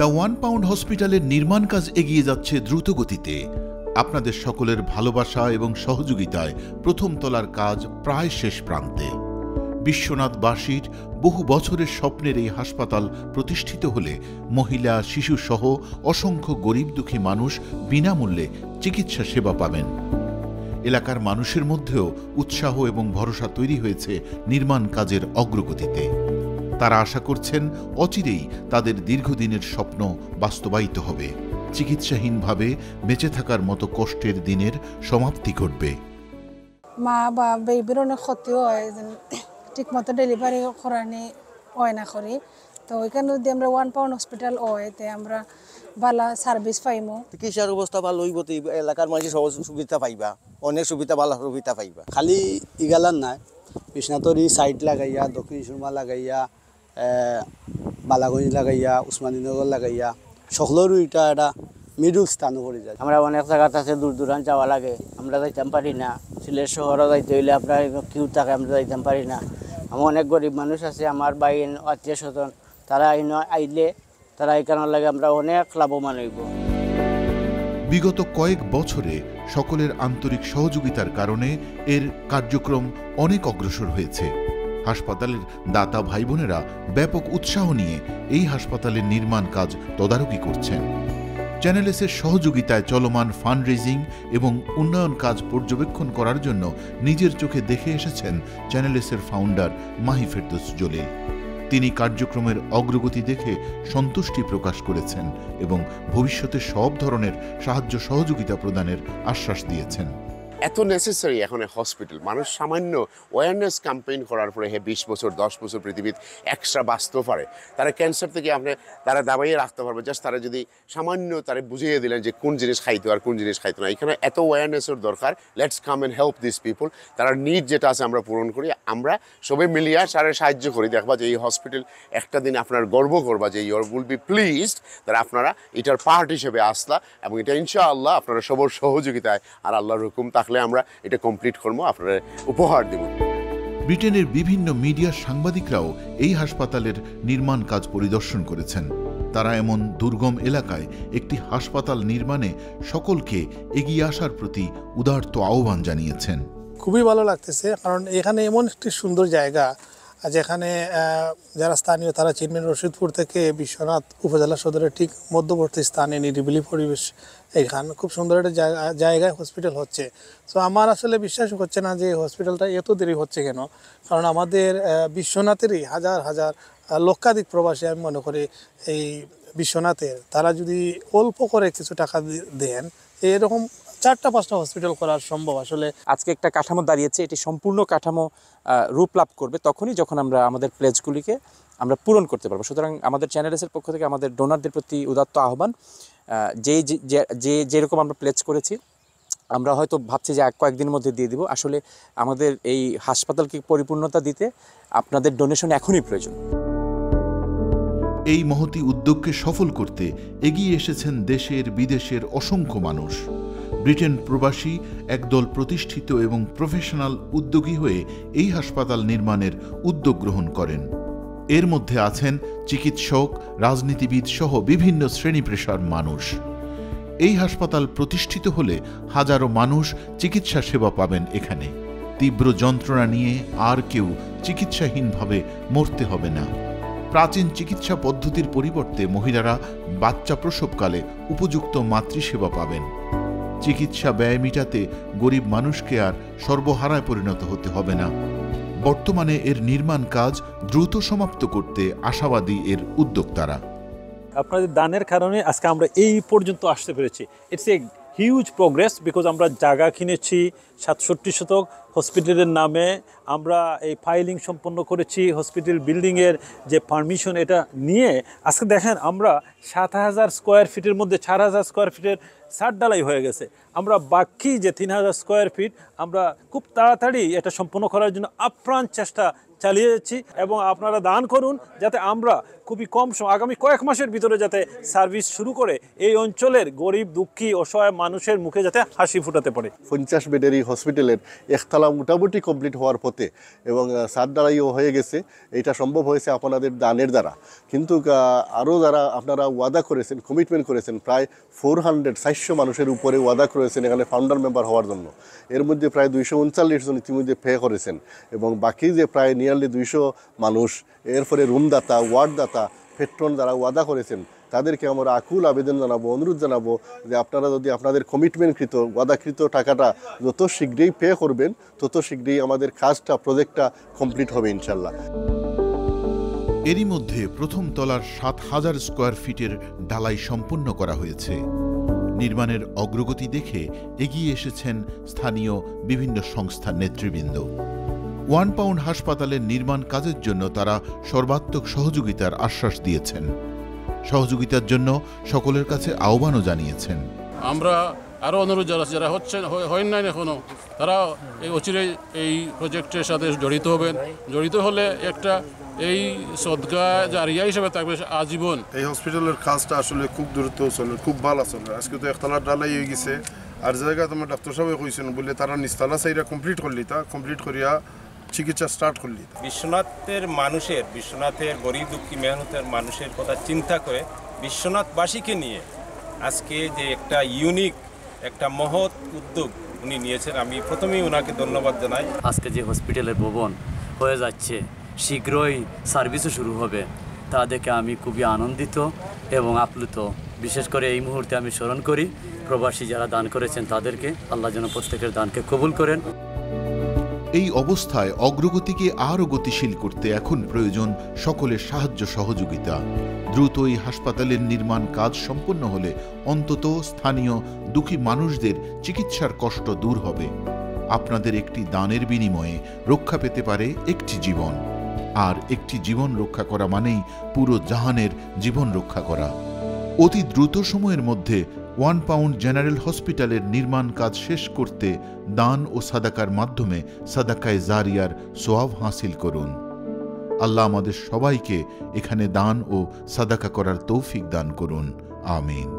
The one pound হসপিটালের নির্মাণ কাজ এগিয়ে যাচ্ছে দ্রুত গতিতে। আপনাদের সকলের ভালোবাসা এবং সহযোগিতায় প্রথম তলার কাজ প্রায় শেষ প্রান্তে। বিশ্বনাথবাসীর বহু বছরের স্বপ্নের এই হাসপাতাল প্রতিষ্ঠিত হলে মহিলা, শিশুসহ অসংখ্য গরিব দুঃখী মানুষ বিনামূল্যে চিকিৎসা সেবা পাবেন। এলাকার মানুষের মধ্যেও উৎসাহ এবং ভরসা তৈরি হয়েছে নির্মাণ কাজের অগ্রগতিতে। তারা আশা করছেন অচিরেই তাদের দীর্ঘদিনের স্বপ্ন বাস্তবায়িত হবে। চিকিৎসাহীনভাবে বেঁচে থাকার মতো কষ্টের দিনের সমাপ্তি ঘটবে। মা বা বেবির অনেক ক্ষতিও হয়, ঠিক মতো ডেলিভারি করানি হয় না করি। তো ওইখানে যদি আমরা ওয়ান পাউন্ড হসপিটাল হয় তে আমরা ভালো সার্ভিস পাইমু। চিকিৎসার অবস্থা ভালো হইব, এলাকার মানুষ সহজ সুবিধা পাইবা, অনেক সুবিধা ভালো সুবিধা পাইবা। খালি ইগালার নাই, বিশ্বনাথরি সাইড লাগাইয়া, দক্ষিণ সুরমা লাগাইয়া, বালাগঞ্জ লাগাইয়া, উসমানীনগর লাগাইয়া, সকলেরও এটা একটা মিডল স্থানও পড়ে যায়। আমরা অনেক জায়গাতে আছে দূর দূরান্ত যাওয়া লাগে, আমরা যাইতাম পারি না। সিলেট শহরও যাইতে হইলে আপনার কিউ থাকে, আমরা যাইতাম পারি না। আমার অনেক গরিব মানুষ আছে, আমার ভাই আত্মীয় স্বজন, তারা আইলে তারা এই কারণে লাগে আমরা অনেক লাভবান হইব। বিগত কয়েক বছরে সকলের আন্তরিক সহযোগিতার কারণে এর কার্যক্রম অনেক অগ্রসর হয়েছে। হাসপাতালের দাতা ভাই বোনেরা ব্যাপক উৎসাহ নিয়ে এই হাসপাতালের নির্মাণ কাজ তদারকি করছেন। চ্যানেল এসের সহযোগিতায় চলমান ফান্ড রেজিং এবং উন্নয়ন কাজ পর্যবেক্ষণ করার জন্য নিজের চোখে দেখে এসেছেন চ্যানেল এসের ফাউন্ডার মাহি ফেরদৌস জলিল। তিনি কার্যক্রমের অগ্রগতি দেখে সন্তুষ্টি প্রকাশ করেছেন এবং ভবিষ্যতে সব ধরনের সাহায্য সহযোগিতা প্রদানের আশ্বাস দিয়েছেন। এত নেসেসারি এখন হসপিটাল, মানুষ সামান্য অ্যাওয়ারনেস ক্যাম্পেইন করার পরে 20 বছর 10 বছর পৃথিবীর এক্সট্রা বাঁচতে পারে। তারা ক্যান্সার থেকে তারা দাবাইয়ে রাখতে পারবে, জাস্ট তারা যদি সামান্য তারা বুঝিয়ে দিলেন যে কোন জিনিস খাইতো আর কোন জিনিস খাইতো না। এখানে এত অ্যাওয়ারনেসের দরকার। Let's come and help this people. তারা নিড যেটা আছে আমরা পূরণ করি, আমরা সবাই মিলিয়ে তারা সাহায্য করি। দেখবা যে এই হসপিটাল একটা দিন আপনার গর্ব করবা যে ইউর উইল বি প্লিজড তারা আপনারা এটার পার্ট হিসেবে আসলা, এবং এটা ইনশাআল্লাহ আপনারা সবার সহযোগিতায় আর আল্লাহর হুকুম থাকলে আমরা এটা কমপ্লিট করবো, আপনারা উপহার দেব। ব্রিটেনের বিভিন্ন মিডিয়ার সাংবাদিকরাও এই হাসপাতালের নির্মাণ কাজ পরিদর্শন করেছেন। তারা এমন দুর্গম এলাকায় একটি হাসপাতাল নির্মাণে সকলকে এগিয়ে আসার প্রতি উদারত আহ্বান জানিয়েছেন। খুবই ভালো লাগতেছে, কারণ এখানে এমন একটি সুন্দর জায়গা যেখানে যারা স্থানীয় তারা চিনবেন, রশিদপুর থেকে বিশ্বনাথ উপজেলা সদরের ঠিক মধ্যবর্তী স্থানে নিরিবিলি পরিবেশ। এখানে খুব সুন্দর একটা জায়গায় হসপিটাল হচ্ছে। তো আমার আসলে বিশ্বাস হচ্ছে না যে হসপিটালটা এত দেরি হচ্ছে কেন, কারণ আমাদের বিশ্বনাথেরই হাজার হাজার লক্ষাধিক প্রবাসী আমি মনে করি এই বিশ্বনাথের, তারা যদি অল্প করে কিছু টাকা দেন এরকম 4-5টা হসপিটাল করার সম্ভব। আসলে আজকে একটা কাঠামো দাঁড়িয়েছে, এটি সম্পূর্ণ কাঠামো রূপ লাভ করবে তখনই যখন আমরা আমাদের প্লেজগুলিকে আমরা পূরণ করতে পারবো। সুতরাং আমাদের চ্যানেলসের পক্ষ থেকে আমাদের ডোনারদের প্রতি উদাত্ত আহ্বান, যেরকম আমরা প্লেজ করেছি আমরা হয়তো ভাবছি যে কয়েকদিনের মধ্যে দিয়ে দিব, আসলে আমাদের এই হাসপাতালকে পরিপূর্ণতা দিতে আপনাদের ডোনেশন এখনই প্রয়োজন। এই মহতী উদ্যোগকে সফল করতে এগিয়ে এসেছেন দেশের বিদেশের অসংখ্য মানুষ। ব্রিটেন প্রবাসী একদল প্রতিষ্ঠিত এবং প্রফেশনাল উদ্যোগী হয়ে এই হাসপাতাল নির্মাণের উদ্যোগ গ্রহণ করেন। এর মধ্যে আছেন চিকিৎসক, রাজনীতিবিদ সহ বিভিন্ন শ্রেণী পেশার মানুষ। এই হাসপাতাল প্রতিষ্ঠিত হলে হাজারো মানুষ চিকিৎসা সেবা পাবেন এখানে। তীব্র যন্ত্রণা নিয়ে আর কেউ চিকিৎসাহীনভাবে মরতে হবে না। প্রাচীন চিকিৎসা পদ্ধতির পরিবর্তে মহিলারা বাচ্চা প্রসবকালে উপযুক্ত মাতৃসেবা পাবেন। চিকিৎসা ব্যয় মিটাতে গরিব মানুষকে আর সর্বহারায় পরিণত হতে হবে না। বর্তমানে এর নির্মাণ কাজ দ্রুত সমাপ্ত করতে আশাবাদী এর উদ্যোক্তারা। আপনাদের দানের কারণে আজকে আমরা এই পর্যন্ত আসতে পেরেছি। It's a huge progress, because আমরা জায়গা কিনেছি 67 শতক হসপিটালের নামে, আমরা এই ফাইলিং সম্পন্ন করেছি, হসপিটাল বিল্ডিংয়ের যে পারমিশন এটা নিয়ে আজকে দেখেন আমরা 7000 স্কোয়ার ফিটের মধ্যে 4000 স্কোয়ার ফিটের ছাদ ঢালাই হয়ে গেছে। আমরা বাকি যে 3000 স্কোয়ার ফিট আমরা খুব তাড়াতাড়ি এটা সম্পন্ন করার জন্য আপ্রাণ চেষ্টা চালিয়ে যাচ্ছি এবং আপনারা দান করুন যাতে আমরা খুবই কম সময় আগামী কয়েক মাসের ভিতরে যাতে সার্ভিস শুরু করে এই অঞ্চলের গরিব দুঃখী অসহায় মানুষের মুখে যাতে হাসি ফুটাতে পারে। 50 বেডের এই হসপিটালের একতলা মোটামুটি কমপ্লিট হওয়ার পথে এবং ছাদ ঢালাইও হয়ে গেছে। এটা সম্ভব হয়েছে আপনাদের দানের দ্বারা, কিন্তু আরও যারা আপনারা ওয়াদা করেছেন, কমিটমেন্ট করেছেন, প্রায় 400 মানুষের উপরে ওয়াদা করেছেন এখানে ফাউন্ডার মেম্বার হওয়ার জন্য। এর মধ্যে প্রায় 239 জন ইতিমধ্যে পে করেছেন এবং বাকি যে প্রায় নিয়ারলি 200 মানুষ, এরপরে রুমদাতা, ওয়ার্ডদাতা, পেট্রন যারা ওয়াদা করেছেন তাদেরকে আমরা আকুল আবেদন জানাবো, অনুরোধ জানাবো যে আপনারা যদি আপনাদের কমিটমেন্টকৃত ওয়াদাকৃত টাকাটা যত শীঘ্রই পে করবেন তত শীঘ্রই আমাদের কাজটা, প্রজেক্টটা কমপ্লিট হবে ইনশাল্লাহ। এরই মধ্যে প্রথম তলার 7000 স্কোয়ার ফিটের ঢালাই সম্পন্ন করা হয়েছে। নির্মাণের অগ্রগতি দেখে এগিয়ে এসেছেন স্থানীয় বিভিন্ন সংস্থার নেতৃবৃন্দ। ওয়ান পাউন্ড হাসপাতালের নির্মাণ কাজের জন্য তারা সর্বাত্মক সহযোগিতার আশ্বাস দিয়েছেন। সহযোগিতার জন্য সকলের কাছে আহ্বানও জানিয়েছেন। আমরা আরও অনুরোধ যারা হয় নাই এখনো, তারা এই অচিরে এই প্রজেক্টের সাথে জড়িত হবেন। জড়িত হলে একটা এই সদকা জারিয়া হিসেবে থাকবে আজীবন। এই হসপিটালের কাজটা আসলে খুব দ্রুত চলে, খুব ভালো চলে। আজকে তো একতলা ডালাই হয়ে গেছে, আর জায়গা তোমার ডাক্তার সাহেব কইছেন বলে তারা নিচতলা সাইডা কমপ্লিট করলি, তা কমপ্লিট করিয়া চিকিৎসা স্টার্ট করলি। বিশ্বনাথের গরিব দুঃখী মেহনতের মানুষের কথা চিন্তা করে বিশ্বনাথবাসীকে নিয়ে আজকে যে একটা ইউনিক, একটা মহৎ উদ্যোগ উনি নিয়েছেন, আমি প্রথমেই ওনাকে ধন্যবাদ জানাই। আজকে যে হসপিটালের ভবন হয়ে যাচ্ছে, শীঘ্রই সার্ভিসও শুরু হবে, তা দেখে আমি খুবই আনন্দিত এবং আপ্লুত। বিশেষ করে এই মুহূর্তে আমি স্মরণ করি প্রবাসী যারা দান করেছেন তাদেরকে, আল্লাহ যেন প্রত্যেকের দানকে কবুল করেন। এই অবস্থায় অগ্রগতিকে আরও গতিশীল করতে এখন প্রয়োজন সকলের সাহায্য সহযোগিতা। দ্রুত এই হাসপাতালের নির্মাণ কাজ সম্পন্ন হলে অন্তত স্থানীয় দুঃখী মানুষদের চিকিৎসার কষ্ট দূর হবে। আপনাদের একটি দানের বিনিময়ে রক্ষা পেতে পারে একটি জীবন, আর একটি জীবন রক্ষা করা মানেই পুরো জাহানের জীবন রক্ষা করা। অতি দ্রুত সময়ের মধ্যে ওয়ান পাউন্ড জেনারেল হসপিটালের নির্মাণ কাজ শেষ করতে দান ও সাদাকার মাধ্যমে সাদাকায়ে জারিয়ার সোয়াব হাসিল করুন। আল্লাহ আমাদের সবাইকে এখানে দান ও সাদাকা করার তৌফিক দান করুন। আমিন।